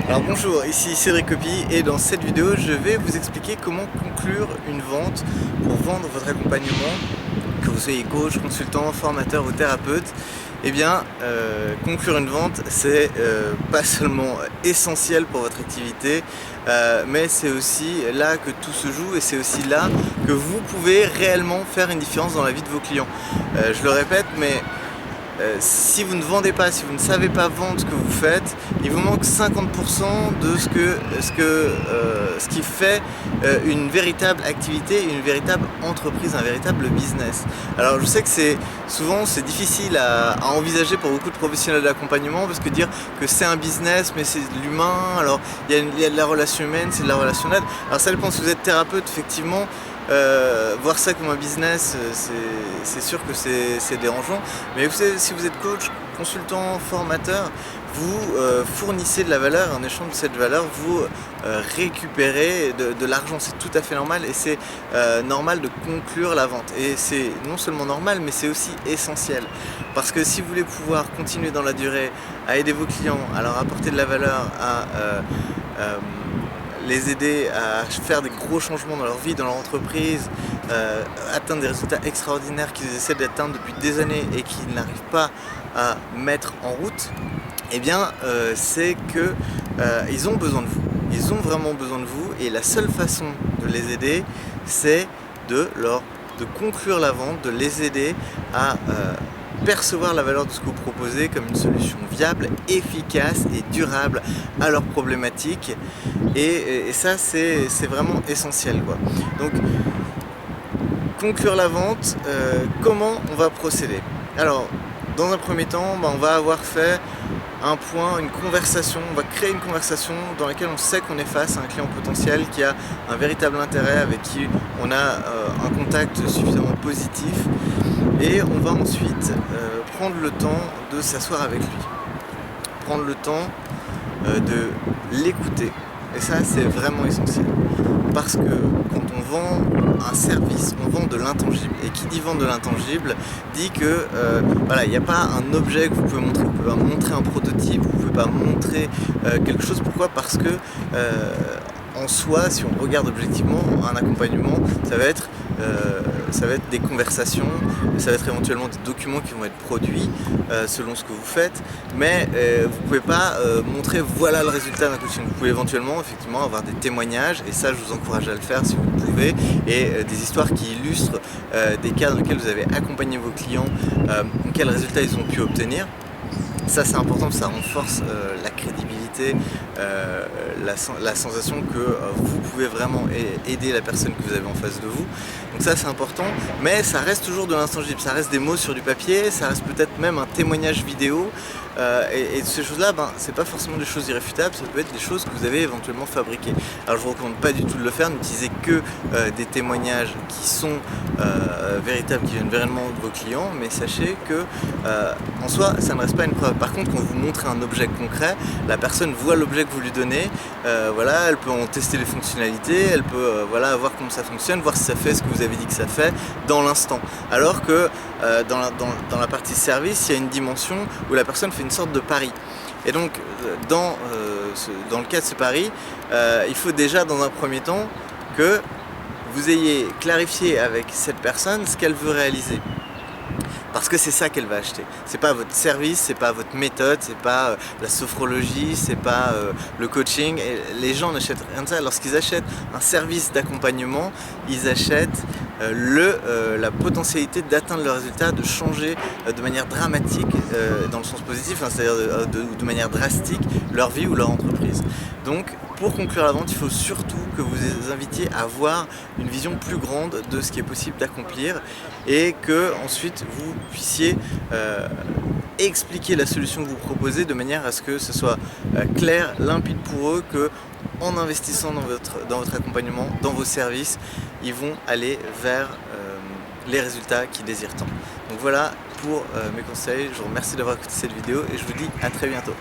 Alors bonjour, ici Cédric Copy et dans cette vidéo je vais vous expliquer comment conclure une vente pour vendre votre accompagnement, que vous soyez coach, consultant, formateur ou thérapeute. Eh bien, conclure une vente c'est pas seulement essentiel pour votre activité, mais c'est aussi là que tout se joue et c'est aussi là que vous pouvez réellement faire une différence dans la vie de vos clients. Je le répète, mais si vous ne vendez pas, si vous ne savez pas vendre ce que vous faites, il vous manque 50% de ce qui fait une véritable activité, une véritable entreprise, un véritable business. Alors je sais que souvent c'est difficile à envisager pour beaucoup de professionnels d'accompagnement, parce que dire que c'est un business mais c'est de l'humain, alors il y a de la relation humaine, c'est de la relationnelle. Alors ça dépend si vous êtes thérapeute, effectivement. Voir ça comme un business, c'est sûr que c'est dérangeant, mais vous savez, si vous êtes coach, consultant, formateur, vous fournissez de la valeur, en échange de cette valeur, vous récupérez de l'argent. C'est tout à fait normal et c'est normal de conclure la vente. Et c'est non seulement normal, mais c'est aussi essentiel. Parce que si vous voulez pouvoir continuer dans la durée à aider vos clients, à leur apporter de la valeur, à les aider à faire des gros changements dans leur vie, dans leur entreprise, atteindre des résultats extraordinaires qu'ils essaient d'atteindre depuis des années et qu'ils n'arrivent pas à mettre en route, eh bien c'est que ils ont besoin de vous. Ils ont vraiment besoin de vous et la seule façon de les aider, c'est de conclure la vente, de les aider à percevoir la valeur de ce que vous proposez comme une solution viable, efficace et durable à leurs problématiques. Et ça, c'est vraiment essentiel, quoi. Donc, conclure la vente, comment on va procéder? Alors, dans un premier temps, on va avoir fait un point, une conversation, on va créer une conversation dans laquelle on sait qu'on est face à un client potentiel qui a un véritable intérêt, avec qui on a un contact suffisamment positif, et on va ensuite prendre le temps de s'asseoir avec lui, prendre le temps de l'écouter. Et ça, c'est vraiment essentiel. Parce que quand on vend un service, on vend de l'intangible. Et qui dit vendre de l'intangible dit que voilà, il n'y a pas un objet que vous pouvez montrer. Vous pouvez pas montrer un prototype, vous ne pouvez pas montrer quelque chose. Pourquoi? Parce que en soi, si on regarde objectivement, un accompagnement, ça va être des conversations, ça va être éventuellement des documents qui vont être produits selon ce que vous faites, mais vous ne pouvez pas montrer voilà le résultat d'un coaching. Vous pouvez éventuellement effectivement avoir des témoignages, et ça je vous encourage à le faire si vous le pouvez, et des histoires qui illustrent des cas dans lesquels vous avez accompagné vos clients, quels résultats ils ont pu obtenir. Ça c'est important, ça renforce la crédibilité, la sensation que vous pouvez vraiment aider la personne que vous avez en face de vous. Donc ça c'est important, mais ça reste toujours de l'intangible, ça reste des mots sur du papier, ça reste peut-être même un témoignage vidéo, et ces choses-là, c'est pas forcément des choses irréfutables, ça peut être des choses que vous avez éventuellement fabriquées. Alors je vous recommande pas du tout de le faire, n'utilisez que des témoignages qui sont véritables, qui viennent vraiment de vos clients, mais sachez que en soi ça ne reste pas une preuve. Par contre, quand vous montrez un objet concret, la personne voit l'objet que vous lui donnez, voilà, elle peut en tester les fonctionnalités, elle peut voilà, voir comment ça fonctionne, voir si ça fait ce que vous avez dit que ça fait dans l'instant. Alors que dans la partie service, il y a une dimension où la personne fait une sorte de pari. Et donc, dans le cas de ce pari, il faut déjà dans un premier temps que vous ayez clarifié avec cette personne ce qu'elle veut réaliser. Parce que c'est ça qu'elle va acheter. C'est pas votre service, c'est pas votre méthode, c'est pas la sophrologie, c'est pas le coaching. Et les gens n'achètent rien de ça. Lorsqu'ils achètent un service d'accompagnement, ils achètent la potentialité d'atteindre le résultat, de changer de manière dramatique, dans le sens positif, c'est-à-dire de manière drastique, leur vie ou leur entreprise. Donc, pour conclure la vente, il faut surtout que vous les invitiez à avoir une vision plus grande de ce qui est possible d'accomplir, et que ensuite vous puissiez expliquer la solution que vous proposez de manière à ce que ce soit clair, limpide pour eux, que en investissant dans votre accompagnement, dans vos services, ils vont aller vers les résultats qu'ils désirent tant. Donc voilà pour mes conseils, je vous remercie d'avoir écouté cette vidéo et je vous dis à très bientôt.